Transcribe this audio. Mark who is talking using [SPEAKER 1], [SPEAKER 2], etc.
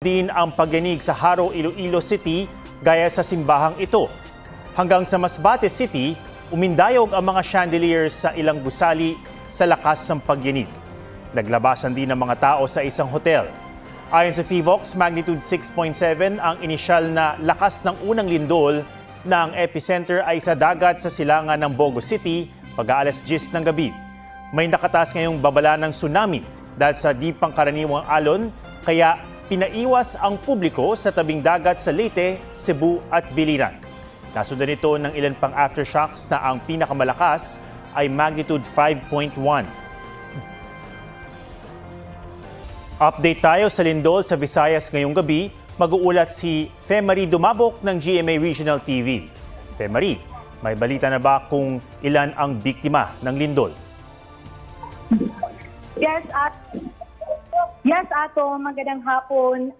[SPEAKER 1] din ang pagyanig sa Haro, Iloilo City gaya sa simbahang ito. Hanggang sa Masbate City, umindayog ang mga chandeliers sa ilang gusali sa lakas ng pagyanig. Naglabasan din ng mga tao sa isang hotel. Ayon sa PHIVOX, magnitude 6.7 ang inisyal na lakas ng unang lindol na ang epicenter ay sa dagat sa silangan ng Bogo City pag-aalas 10 ng gabi. May nakataas ngayong babala ng tsunami dahil sa di pangkaraniwang alon, kaya pinaiwas ang publiko sa tabing dagat sa Leyte, Cebu at Biliran. Nasundan nito ng ilan pang aftershocks na ang pinakamalakas ay magnitude 5.1. Update tayo sa lindol sa Visayas ngayong gabi. Mag-uulat si Femari Dumabok ng GMA Regional TV. Femari, may balita na ba kung ilan ang biktima ng lindol?
[SPEAKER 2] Yes, Ato. Magandang hapon.